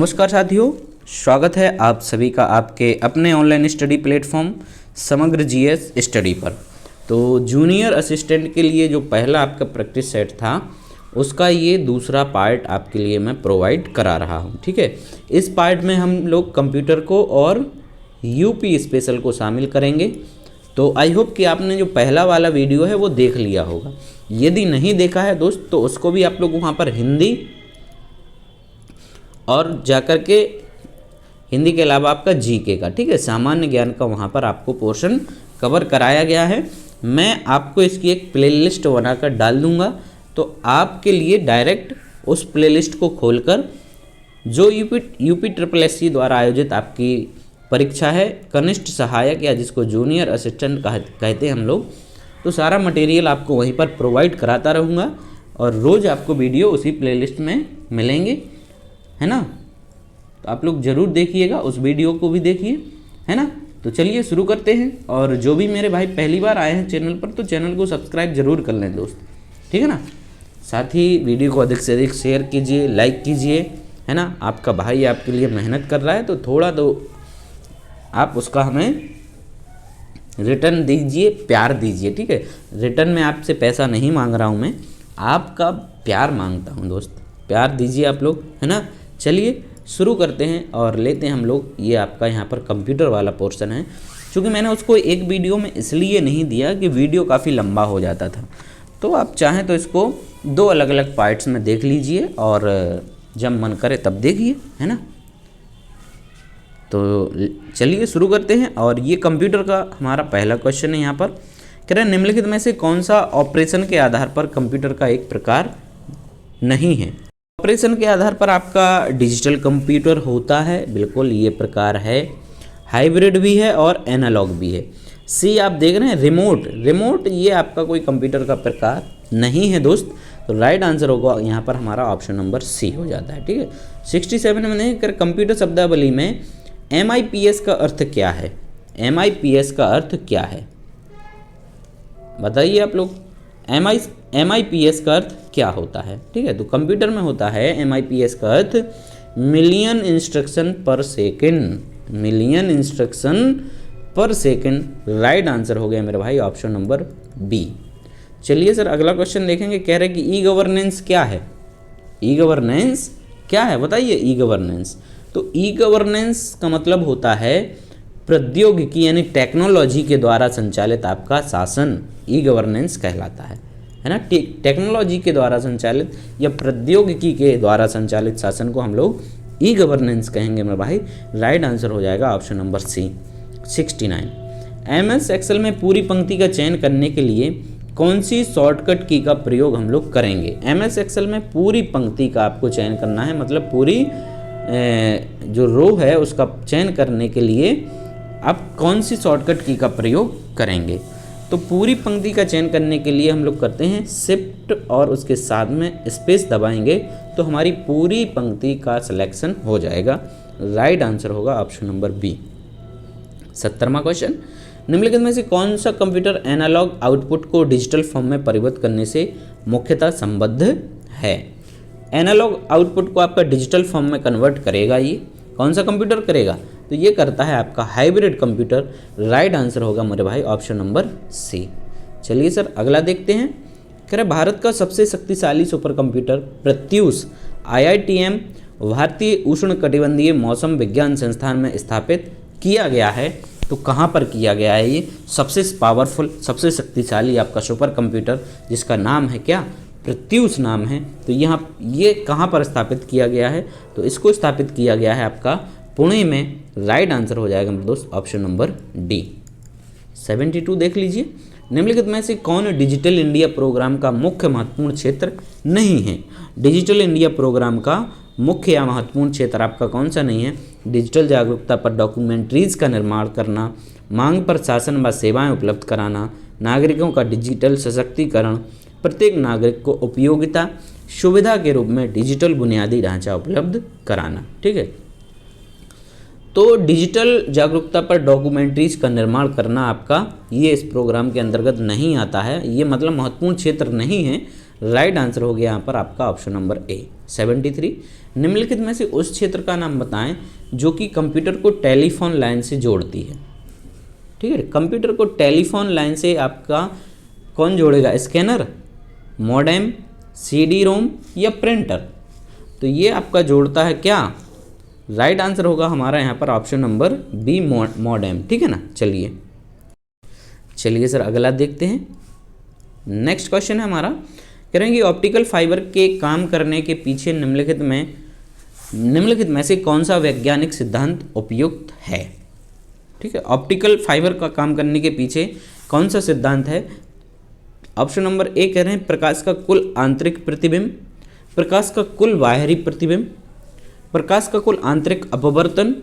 नमस्कार साथियों, स्वागत है आप सभी का आपके अपने ऑनलाइन स्टडी प्लेटफॉर्म समग्र जीएस स्टडी पर। तो जूनियर असिस्टेंट के लिए जो पहला आपका प्रैक्टिस सेट था उसका ये दूसरा पार्ट आपके लिए मैं प्रोवाइड करा रहा हूँ। ठीक है, इस पार्ट में हम लोग कंप्यूटर को और यूपी स्पेशल को शामिल करेंगे। तो आई होप कि आपने जो पहला वाला वीडियो है वो देख लिया होगा। यदि नहीं देखा है दोस्त तो उसको भी आप लोग वहाँ पर हिंदी और जाकर के हिंदी के अलावा आपका जीके का, ठीक है, सामान्य ज्ञान का वहाँ पर आपको पोर्शन कवर कराया गया है। मैं आपको इसकी एक प्लेलिस्ट बनाकर डाल दूँगा, तो आपके लिए डायरेक्ट उस प्लेलिस्ट को खोलकर जो यूपी ट्रिपल एससी द्वारा आयोजित आपकी परीक्षा है कनिष्ठ सहायक या जिसको जूनियर असिस्टेंट कहते हैं हम लोग, तो सारा मटेरियल आपको वहीं पर प्रोवाइड कराता रहूँगा और रोज़ आपको वीडियो उसी प्लेलिस्ट में मिलेंगे, है ना। तो आप लोग ज़रूर देखिएगा, उस वीडियो को भी देखिए, है ना। तो चलिए शुरू करते हैं। और जो भी मेरे भाई पहली बार आए हैं चैनल पर तो चैनल को सब्सक्राइब जरूर कर लें दोस्त, ठीक है ना। साथ ही वीडियो को अधिक से अधिक शेयर कीजिए, लाइक कीजिए, है ना। आपका भाई आपके लिए मेहनत कर रहा है तो थोड़ा तो आप उसका हमें रिटर्न दीजिए, प्यार दीजिए, ठीक है। रिटर्न में आपसे पैसा नहीं मांग रहा हूँ मैं, आपका प्यार मांगता हूँ दोस्त, प्यार दीजिए आप लोग, है ना। चलिए शुरू करते हैं और लेते हैं हम लोग ये आपका यहाँ पर कंप्यूटर वाला पोर्शन है। क्योंकि मैंने उसको एक वीडियो में इसलिए नहीं दिया कि वीडियो काफ़ी लंबा हो जाता था, तो आप चाहें तो इसको दो अलग अलग पार्ट्स में देख लीजिए और जब मन करे तब देखिए, है ना। तो चलिए शुरू करते हैं। और ये कंप्यूटर का हमारा पहला क्वेश्चन है। यहाँ पर कह रहे हैं निम्नलिखित में से कौन सा ऑपरेशन के आधार पर कंप्यूटर का एक प्रकार नहीं है। ऑपरेशन के आधार पर आपका डिजिटल कंप्यूटर होता है, बिल्कुल ये प्रकार है, हाइब्रिड भी है और एनालॉग भी है। सी आप देख रहे हैं रिमोट ये आपका कोई कंप्यूटर का प्रकार नहीं है दोस्त। तो राइट आंसर होगा यहाँ पर हमारा ऑप्शन नंबर सी हो जाता है, ठीक है। 67 में नहीं कर कंप्यूटर शब्दावली में MIPS का अर्थ क्या है। MIPS का अर्थ क्या है बताइए आप लोग। MIPS का अर्थ क्या होता है, ठीक है। तो कंप्यूटर में होता है MIPS का अर्थ मिलियन इंस्ट्रक्शन पर सेकेंड, मिलियन इंस्ट्रक्शन पर सेकेंड। राइट आंसर हो गया मेरे भाई ऑप्शन नंबर बी। चलिए सर अगला क्वेश्चन देखेंगे। कह रहे कि ई गवर्नेंस क्या है। ई गवर्नेंस क्या है बताइए। ई गवर्नेंस, तो ई गवर्नेंस का मतलब होता है प्रौद्योगिकी यानी टेक्नोलॉजी के द्वारा संचालित आपका शासन ई गवर्नेंस कहलाता है ना। टेक्नोलॉजी के द्वारा संचालित या प्रौद्योगिकी के द्वारा संचालित शासन को हम लोग ई गवर्नेंस कहेंगे मेरे भाई। राइट आंसर हो जाएगा option number C 69। MS excel में पूरी पंक्ति का चयन करने के लिए कौन सी शॉर्टकट की का प्रयोग हम लोग करेंगे। MS एक्सेल में पूरी पंक्ति का आपको चयन करना है, मतलब पूरी जो रो है उसका चयन करने के लिए आप कौन सी शॉर्टकट की का प्रयोग करेंगे। तो पूरी पंक्ति का चयन करने के लिए हम लोग करते हैं शिफ्ट और उसके साथ में स्पेस दबाएंगे तो हमारी पूरी पंक्ति का सिलेक्शन हो जाएगा। राइट आंसर होगा ऑप्शन नंबर बी। 70वां क्वेश्चन, निम्नलिखित में से कौन सा कंप्यूटर एनालॉग आउटपुट को डिजिटल फॉर्म में परिवर्तित करने से मुख्यतः संबद्ध है। एनालॉग आउटपुट को आपका डिजिटल फॉर्म में कन्वर्ट करेगा, ये कौन सा कंप्यूटर करेगा, तो ये करता है आपका हाइब्रिड कंप्यूटर। राइट आंसर होगा मेरे भाई ऑप्शन नंबर सी। चलिए सर अगला देखते हैं। कह रहे भारत का सबसे शक्तिशाली सुपर कंप्यूटर प्रत्यूष IITM भारतीय उष्ण कटिबंधीय मौसम विज्ञान संस्थान में स्थापित किया गया है। तो कहाँ पर किया गया है ये सबसे पावरफुल सबसे शक्तिशाली आपका सुपर कंप्यूटर जिसका नाम है क्या, प्रत्यूष नाम है। तो यहाँ ये कहाँ पर स्थापित किया गया है, तो इसको स्थापित किया गया है आपका पुणे में। राइट आंसर हो जाएगा दोस्त ऑप्शन नंबर डी। 72 देख लीजिए। निम्नलिखित में से कौन डिजिटल इंडिया प्रोग्राम का मुख्य महत्वपूर्ण क्षेत्र नहीं है। डिजिटल इंडिया प्रोग्राम का मुख्य या महत्वपूर्ण क्षेत्र आपका कौन सा नहीं है। डिजिटल जागरूकता पर डॉक्यूमेंट्रीज का निर्माण करना, मांग पर शासन व सेवाएं उपलब्ध कराना, नागरिकों का डिजिटल सशक्तिकरण, प्रत्येक नागरिक को उपयोगिता सुविधा के रूप में डिजिटल बुनियादी ढांचा उपलब्ध कराना, ठीक है। तो डिजिटल जागरूकता पर डॉक्यूमेंट्रीज का निर्माण करना आपका ये इस प्रोग्राम के अंतर्गत नहीं आता है, ये मतलब महत्वपूर्ण क्षेत्र नहीं है। राइट आंसर हो गया यहाँ पर आपका ऑप्शन नंबर ए 73। निम्नलिखित में से उस क्षेत्र का नाम बताएं जो कि कंप्यूटर को टेलीफोन लाइन से जोड़ती है। ठीक है, कंप्यूटर को टेलीफोन लाइन से आपका कौन जोड़ेगा? स्कैनर, मॉडेम, सीडी रोम या प्रिंटर? तो ये आपका जोड़ता है क्या? राइट आंसर होगा हमारा यहाँ पर ऑप्शन नंबर बी मॉडेम। ठीक है ना। चलिए सर अगला देखते हैं। नेक्स्ट क्वेश्चन है हमारा, कह रहे हैं कि ऑप्टिकल फाइबर के काम करने के पीछे निम्नलिखित में से कौन सा वैज्ञानिक सिद्धांत उपयुक्त है? ठीक है, ऑप्टिकल फाइबर का काम करने के पीछे कौन सा सिद्धांत है? ऑप्शन नंबर ए कह रहे हैं प्रकाश का कुल आंतरिक प्रतिबिंब, प्रकाश का कुल बाहरी प्रतिबिंब, प्रकाश का कुल आंतरिक अपवर्तन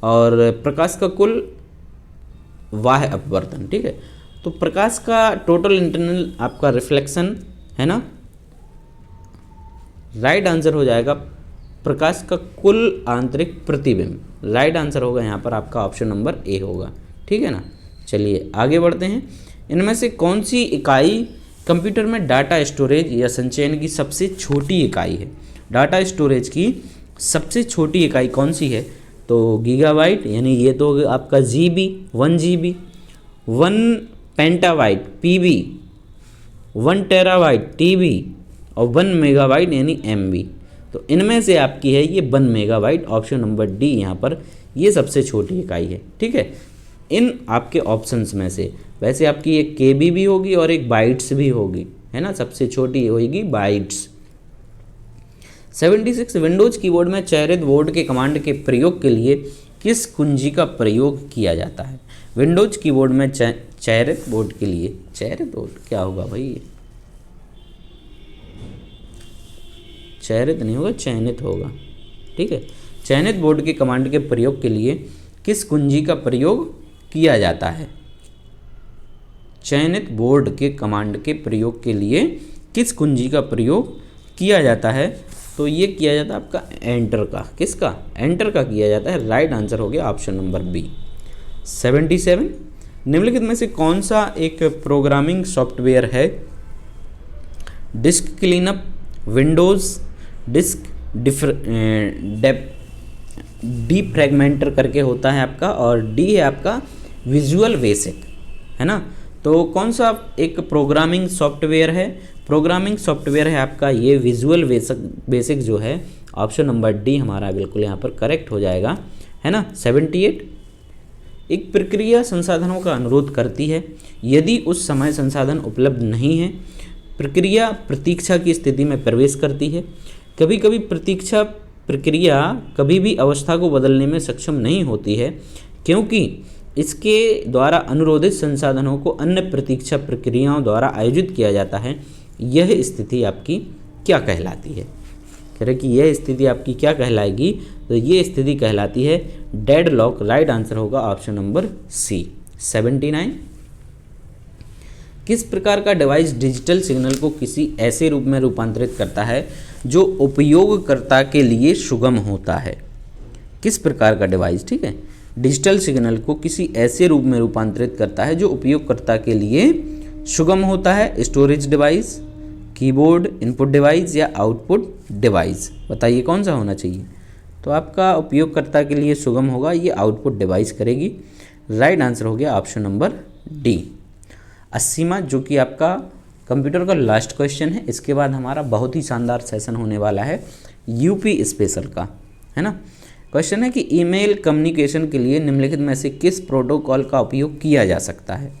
और प्रकाश का कुल बाह्य अपवर्तन। ठीक है, तो प्रकाश का टोटल इंटरनल आपका रिफ्लेक्शन है ना। राइट आंसर हो जाएगा प्रकाश का कुल आंतरिक प्रतिबिंब। राइट आंसर होगा यहाँ पर आपका ऑप्शन नंबर ए होगा। ठीक है ना। चलिए आगे बढ़ते हैं। इनमें से कौन सी इकाई कंप्यूटर में डाटा स्टोरेज या संचयन की सबसे छोटी इकाई है? डाटा स्टोरेज की सबसे छोटी इकाई कौन सी है? तो गीगाबाइट, यानी ये तो आपका GB, 1 GB, 1 petabyte PB, 1 terabyte TB और 1 मेगाबाइट यानी एमबी। तो इनमें से आपकी है ये 1 मेगाबाइट। ऑप्शन नंबर डी यहाँ पर ये सबसे छोटी इकाई है। ठीक है, इन आपके ऑप्शंस में से वैसे आपकी एक केबी भी होगी और एक बाइट्स भी होगी, है ना। सबसे छोटी होगी बाइट्स। 76 विंडोज कीबोर्ड में चयनित बोर्ड के कमांड के प्रयोग के लिए किस कुंजी का प्रयोग किया जाता है? विंडोज कीबोर्ड में चयनित बोर्ड के लिए, चयनित बोर्ड क्या होगा भाई? चयनित नहीं होगा, चयनित होगा। ठीक है, चयनित बोर्ड के कमांड के प्रयोग के लिए किस कुंजी का प्रयोग किया जाता है? चयनित बोर्ड के कमांड के प्रयोग के लिए किस कुंजी का प्रयोग किया जाता है? तो ये किया जाता है आपका एंटर का। किसका? एंटर का किया जाता है। राइट आंसर हो गया ऑप्शन नंबर बी। 77 निम्नलिखित में से कौन सा एक प्रोग्रामिंग सॉफ्टवेयर है? डिस्क क्लीनअप, विंडोज डिस्क डीफ्रैगमेंटर करके होता है आपका, और डी है आपका विजुअल बेसिक, है ना। तो कौन सा एक प्रोग्रामिंग सॉफ्टवेयर है? प्रोग्रामिंग सॉफ्टवेयर है आपका ये विजुअल बेसिक जो है। ऑप्शन नंबर डी हमारा बिल्कुल यहाँ पर करेक्ट हो जाएगा, है ना। 78 एक प्रक्रिया संसाधनों का अनुरोध करती है, यदि उस समय संसाधन उपलब्ध नहीं है प्रक्रिया प्रतीक्षा की स्थिति में प्रवेश करती है। कभी कभी प्रतीक्षा प्रक्रिया कभी भी अवस्था को बदलने में सक्षम नहीं होती है, क्योंकि इसके द्वारा अनुरोधित संसाधनों को अन्य प्रतीक्षा प्रक्रियाओं द्वारा आयोजित किया जाता है। यह स्थिति आपकी क्या कहलाती है? कह रहे कि यह स्थिति आपकी क्या कहलाएगी? तो ये स्थिति कहलाती है डेडलॉक। राइट आंसर होगा ऑप्शन नंबर सी। 79 किस प्रकार का डिवाइस डिजिटल सिग्नल को किसी ऐसे रूप में रूपांतरित करता है जो उपयोगकर्ता के लिए सुगम होता है? किस प्रकार का डिवाइस, ठीक है, डिजिटल सिग्नल को किसी ऐसे रूप में रूपांतरित करता है जो उपयोगकर्ता के लिए सुगम होता है? Storage device, keyboard, input device या आउटपुट डिवाइस? बताइए कौन सा होना चाहिए? तो आपका उपयोगकर्ता के लिए सुगम होगा, ये आउटपुट डिवाइस करेगी। राइट आंसर हो गया ऑप्शन नंबर डी। 80वां जो कि आपका कंप्यूटर का लास्ट क्वेश्चन है, इसके बाद हमारा बहुत ही शानदार सेशन होने वाला है यूपी स्पेशल का, है ना। क्वेश्चन है कि ईमेल कम्युनिकेशन के लिए निम्नलिखित में से किस प्रोटोकॉल का उपयोग किया जा सकता है?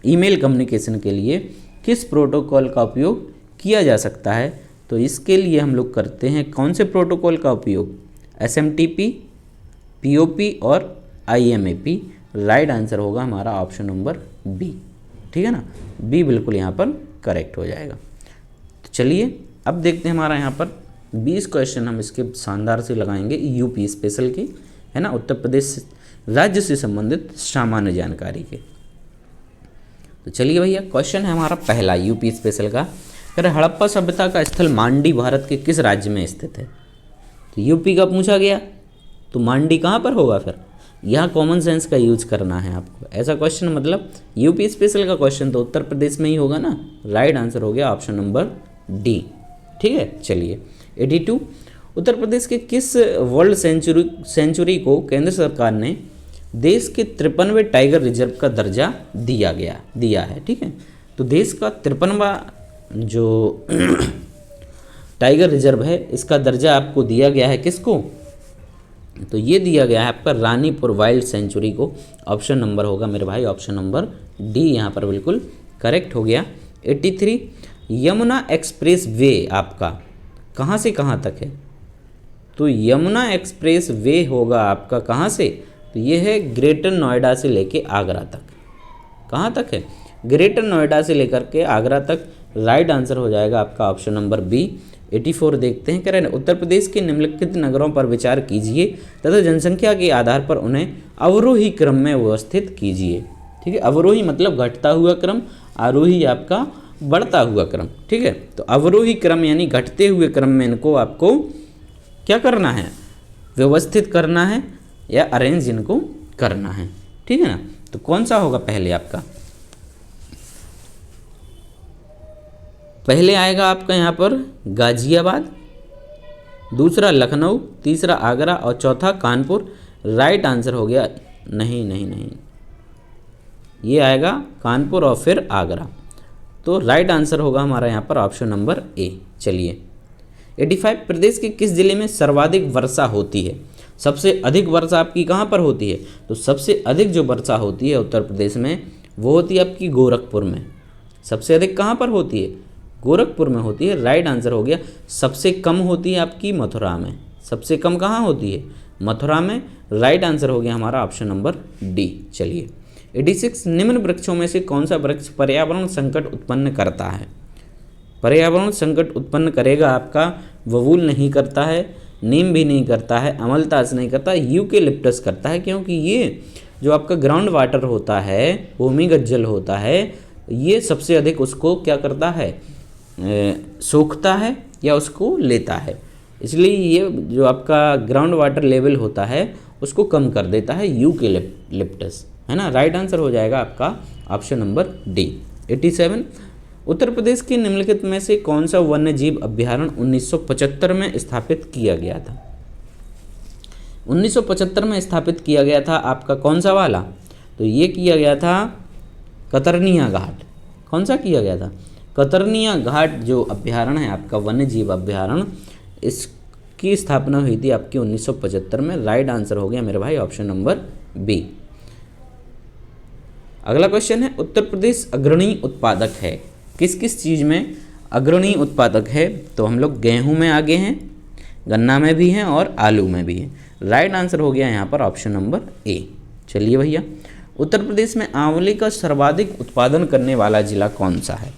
ईमेल कम्युनिकेशन के लिए किस प्रोटोकॉल का उपयोग किया जा सकता है? तो इसके लिए हम लोग करते हैं कौन से प्रोटोकॉल का उपयोग? SMTP, POP और IMAP। राइट आंसर होगा हमारा ऑप्शन नंबर बी, ठीक है ना। बी बिल्कुल यहाँ पर करेक्ट हो जाएगा। तो चलिए अब देखते हैं हमारा यहाँ पर 20 क्वेश्चन हम इसके शानदार से लगाएंगे यूपी स्पेशल के, है ना, उत्तर प्रदेश राज्य से संबंधित सामान्य जानकारी के। तो चलिए भैया क्वेश्चन है हमारा पहला यूपी स्पेशल का। कह रहे हड़प्पा सभ्यता का स्थल मांडी भारत के किस राज्य में स्थित है? तो यूपी का पूछा गया तो मांडी कहाँ पर होगा? फिर यहाँ कॉमन सेंस का यूज करना है आपको। ऐसा क्वेश्चन मतलब यूपी स्पेशल का क्वेश्चन तो उत्तर प्रदेश में ही होगा ना। राइट आंसर हो गया ऑप्शन नंबर डी। ठीक है, चलिए 82, उत्तर प्रदेश के किस वर्ल्ड सेंचुरी को केंद्र सरकार ने देश के 53वें टाइगर रिजर्व का दर्जा दिया है। ठीक है, तो देश का 53वां जो टाइगर रिजर्व है इसका दर्जा आपको दिया गया है किसको? तो ये दिया गया है आपका रानीपुर वाइल्ड सेंचुरी को। ऑप्शन नंबर होगा मेरे भाई, ऑप्शन नंबर डी यहाँ पर बिल्कुल करेक्ट हो गया। 83, यमुना एक्सप्रेस वे आपका कहाँ से कहाँ तक है? तो यमुना एक्सप्रेस वे होगा आपका कहाँ से? तो ये है ग्रेटर नोएडा से लेके आगरा तक। कहाँ तक है? ग्रेटर नोएडा से लेकर के आगरा तक। राइट आंसर हो जाएगा आपका ऑप्शन नंबर बी। 84 देखते हैं, कह रहे हैं उत्तर प्रदेश के निम्नलिखित नगरों पर विचार कीजिए तथा जनसंख्या के आधार पर उन्हें अवरोही क्रम में व्यवस्थित कीजिए। ठीक है, अवरोही मतलब घटता हुआ क्रम, आरोही आपका बढ़ता हुआ क्रम। ठीक है, तो अवरोही क्रम यानी घटते हुए क्रम में इनको आपको क्या करना है? व्यवस्थित करना है या अरेंज इनको करना है। ठीक है ना, तो कौन सा होगा पहले आपका? पहले आएगा आपका यहाँ पर गाजियाबाद, दूसरा लखनऊ, तीसरा आगरा और चौथा कानपुर। राइट आंसर हो गया नहीं, ये आएगा कानपुर और फिर आगरा। तो राइट आंसर होगा हमारा यहाँ पर ऑप्शन नंबर ए। चलिए 85, प्रदेश के किस जिले में सर्वाधिक वर्षा होती है? सबसे अधिक वर्षा आपकी कहाँ पर होती है? तो सबसे अधिक जो वर्षा होती है उत्तर प्रदेश में वो होती है आपकी गोरखपुर में। सबसे अधिक कहाँ पर होती है? गोरखपुर में होती है। राइट आंसर हो गया। सबसे कम होती है आपकी मथुरा में। सबसे कम कहाँ होती है? मथुरा में। राइट आंसर हो गया हमारा ऑप्शन नंबर डी। चलिए 86, निम्न वृक्षों में से कौन सा वृक्ष पर्यावरण संकट उत्पन्न करता है? पर्यावरण संकट उत्पन्न करेगा आपका बबूल नहीं करता है, नीम भी नहीं करता है, अमलतास नहीं करता, यूकेलिप्टस करता है। क्योंकि ये जो आपका ग्राउंड वाटर होता है, भूमिगत जल होता है, ये सबसे अधिक उसको क्या करता है? सोखता है या उसको लेता है। इसलिए ये जो आपका ग्राउंड वाटर लेवल होता है उसको कम कर देता है यूकेलिप्टस, है ना। राइट आंसर हो जाएगा आपका option number D. 87, Uttar Pradesh के निम्नलिखित में से कौन सा वन्य जीव अभ्यारण्य 1975 में स्थापित किया गया था? 1975 में स्थापित किया गया था आपका कौन सा वाला? तो ये किया गया था कतरनिया घाट। कौन सा किया गया था? कतरनिया घाट जो अभ्यारण्य है आपका वन्य जीव अभ्यारण्य, इसकी स्थापना हुई थी आपकी 1975 में। राइट आंसर हो गया मेरे भाई ऑप्शन नंबर बी। अगला क्वेश्चन है, उत्तर प्रदेश अग्रणी उत्पादक है किस किस चीज़ में अग्रणी उत्पादक है? तो हम लोग गेहूं में आगे हैं, गन्ना में भी हैं और आलू में भी हैं। राइट आंसर हो गया यहाँ पर ऑप्शन नंबर ए। चलिए भैया, उत्तर प्रदेश में आंवले का सर्वाधिक उत्पादन करने वाला जिला कौन सा है?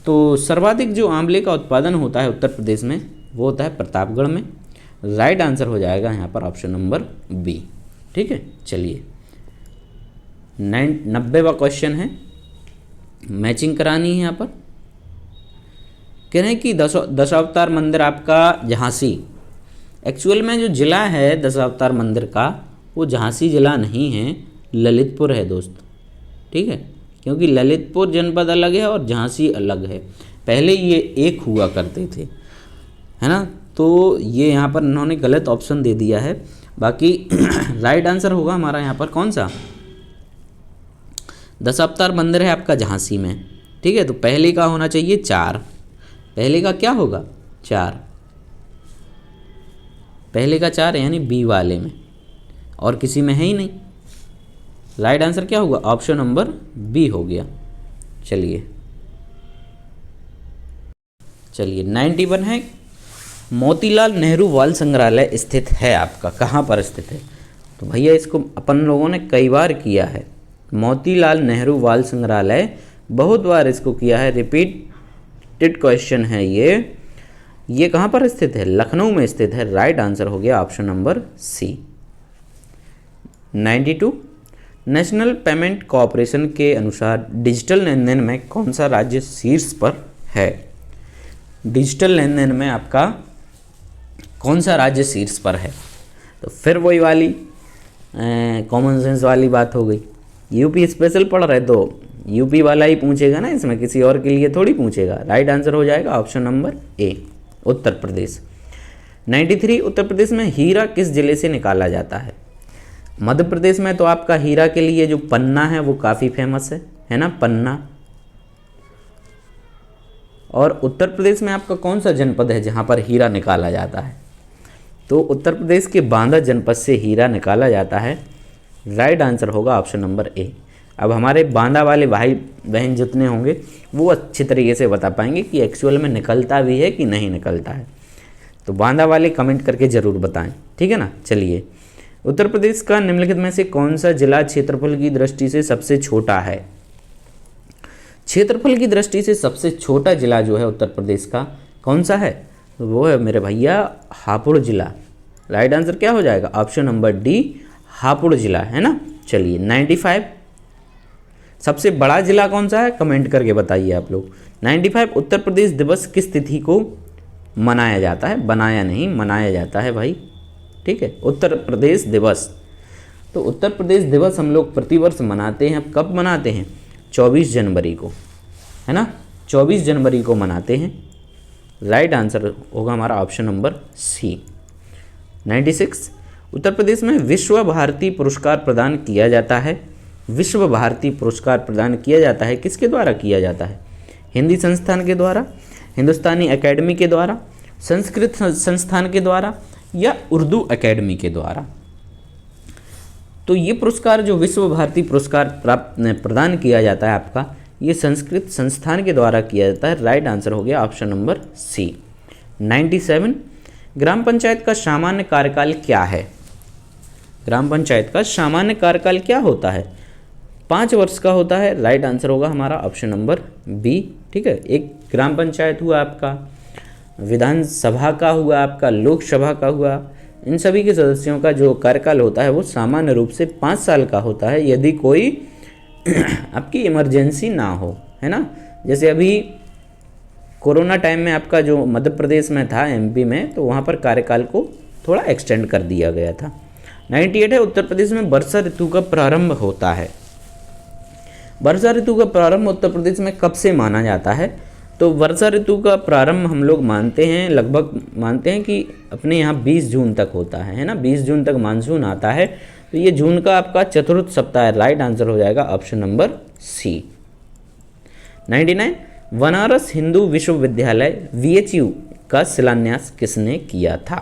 तो सर्वाधिक जो आंवले का उत्पादन होता है उत्तर प्रदेश में वो होता है प्रतापगढ़ में। राइट आंसर हो जाएगा यहाँ पर ऑप्शन नंबर बी। ठीक है, चलिए 90वां क्वेश्चन है, मैचिंग करानी है यहाँ पर। कह रहे हैं कि दशावतार मंदिर आपका झांसी, एक्चुअल में जो ज़िला है दशावतार मंदिर का वो झांसी ज़िला नहीं है, ललितपुर है दोस्त। ठीक है, क्योंकि ललितपुर जनपद अलग है और झांसी अलग है। पहले ये एक हुआ करते थे, है ना। तो ये यहाँ पर इन्होंने गलत ऑप्शन दे दिया है। बाकी राइट आंसर होगा हमारा यहाँ पर कौन सा? दशावतार मंदिर है आपका झांसी में। ठीक है, तो पहले का होना चाहिए 4। पहले का क्या होगा? 4। पहले का 4 यानी बी वाले में, और किसी में है ही नहीं। राइट आंसर क्या होगा? ऑप्शन नंबर बी हो गया। चलिए 91 है, मोतीलाल नेहरू बाल संग्रहालय स्थित है आपका कहाँ पर स्थित है? तो भैया इसको अपन लोगों ने कई बार किया है, मोतीलाल नेहरू बाल संग्रहालय बहुत बार इसको किया है, रिपीटेड क्वेश्चन है ये कहाँ पर स्थित है? लखनऊ में स्थित है। राइट आंसर हो गया option number C. 92, National Payment Corporation के अनुसार डिजिटल लेन देन में कौन सा राज्य शीर्ष पर है? डिजिटल लेन देन में आपका कौन सा राज्य शीर्ष पर है? तो फिर वही वाली कॉमन सेंस वाली बात हो गई। यूपी स्पेशल पढ़ रहे तो यूपी वाला ही पूछेगा ना, इसमें किसी और के लिए थोड़ी पूछेगा। राइट आंसर हो जाएगा option number A, Uttar Pradesh. 93, Uttar Pradesh में हीरा किस जिले से निकाला जाता है? मध्य प्रदेश में तो आपका हीरा के लिए जो पन्ना है वो काफ़ी फेमस है ना, पन्ना। और उत्तर प्रदेश में आपका कौन सा जनपद है जहाँ पर हीरा निकाला जाता है? तो उत्तर प्रदेश के बांदा जनपद से हीरा निकाला जाता है। राइट आंसर होगा ऑप्शन नंबर ए। अब हमारे बांदा वाले भाई बहन जितने होंगे वो अच्छी तरीके से बता पाएंगे कि एक्चुअल में निकलता भी है कि नहीं निकलता है। तो बांदा वाले कमेंट करके ज़रूर बताएं, ठीक है ना। चलिए, उत्तर प्रदेश का निम्नलिखित में से कौन सा जिला क्षेत्रफल की दृष्टि से सबसे छोटा है? क्षेत्रफल की दृष्टि से सबसे छोटा जिला जो है उत्तर प्रदेश का कौन सा है? वो है मेरे भैया हापुड़ जिला। राइट आंसर क्या हो जाएगा? ऑप्शन नंबर डी, हापुड़ जिला, है ना। चलिए, 95, सबसे बड़ा जिला कौन सा है? कमेंट करके बताइए आप लोग। 95, उत्तर प्रदेश दिवस किस तिथि को मनाया जाता है? बनाया नहीं, मनाया जाता है भाई, ठीक है। उत्तर प्रदेश दिवस, तो उत्तर प्रदेश दिवस हम लोग प्रतिवर्ष मनाते हैं। कब मनाते हैं? 24 जनवरी को, है ना, 24 जनवरी को मनाते हैं। राइट आंसर होगा हमारा ऑप्शन नंबर सी। 96, उत्तर प्रदेश में विश्व भारती पुरस्कार प्रदान किया जाता है। विश्व भारती पुरस्कार प्रदान किया जाता है, किसके द्वारा किया जाता है? हिंदी संस्थान के द्वारा, हिंदुस्तानी एकेडमी के द्वारा, संस्कृत संस्थान के द्वारा, या उर्दू एकेडमी के द्वारा। तो ये पुरस्कार जो विश्व भारती पुरस्कार प्रदान किया जाता है आपका, ये संस्कृत संस्थान के द्वारा किया जाता है। राइट आंसर हो गया ऑप्शन नंबर सी। 97, ग्राम पंचायत का सामान्य कार्यकाल क्या है? ग्राम पंचायत का सामान्य कार्यकाल क्या होता है? 5 वर्ष का होता है। राइट आंसर होगा हमारा ऑप्शन नंबर बी, ठीक है। एक ग्राम पंचायत हुआ आपका, विधानसभा का हुआ आपका, लोकसभा का हुआ, इन सभी के सदस्यों का जो कार्यकाल होता है वो सामान्य रूप से 5 साल का होता है, यदि कोई आपकी इमरजेंसी ना हो, है ना। जैसे अभी कोरोना टाइम में आपका जो मध्य प्रदेश में था, एमपी में, तो वहाँ पर कार्यकाल को थोड़ा एक्सटेंड कर दिया गया था। 98 है, उत्तर प्रदेश में वर्षा ऋतु का प्रारंभ होता है। वर्षा ऋतु का प्रारंभ उत्तर प्रदेश में कब से माना जाता है? तो वर्षा ऋतु का प्रारंभ हम लोग मानते हैं, लगभग मानते हैं कि अपने यहाँ 20 जून तक होता है ना, 20 जून तक मानसून आता है। तो ये जून का आपका चतुर्थ सप्ताह है। राइट आंसर हो जाएगा option number C. 99, Banaras Hindu विश्वविद्यालय VHU का शिलान्यास किसने किया था?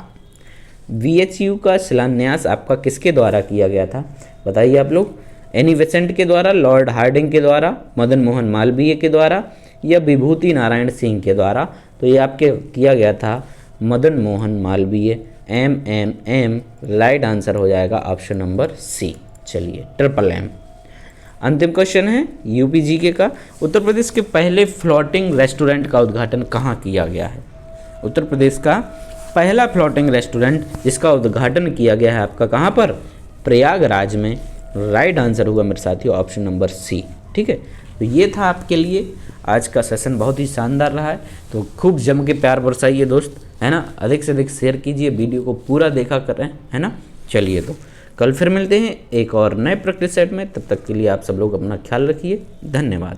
VHU का शिलान्यास आपका किसके द्वारा किया गया था? बताइए आप लोग। एनी बेसेंट के द्वारा, लॉर्ड हार्डिंग के द्वारा, मदन मोहन मालवीय के द्वारा, या विभूति नारायण सिंह के द्वारा? तो ये आपके किया गया था Madan Mohan Malviya, MMM। Right answer हो जाएगा ऑप्शन नंबर सी। चलिए, MMM। अंतिम क्वेश्चन है UPGK का। उत्तर प्रदेश के पहले फ्लोटिंग रेस्टोरेंट का उद्घाटन कहाँ किया गया है? उत्तर प्रदेश का पहला फ्लोटिंग रेस्टोरेंट जिसका उद्घाटन किया गया है आपका कहाँ पर? प्रयागराज में। राइट आंसर होगा मेरे साथियों ऑप्शन नंबर सी, ठीक है। तो ये था आपके लिए आज का सेशन, बहुत ही शानदार रहा है। तो खूब जम के प्यार बरसाइए दोस्त, है ना। अधिक से अधिक शेयर कीजिए, वीडियो को पूरा देखा करें, है ना। चलिए, तो कल फिर मिलते हैं एक और नए प्रैक्टिस सेट में। तब तक के लिए आप सब लोग अपना ख्याल रखिए। धन्यवाद।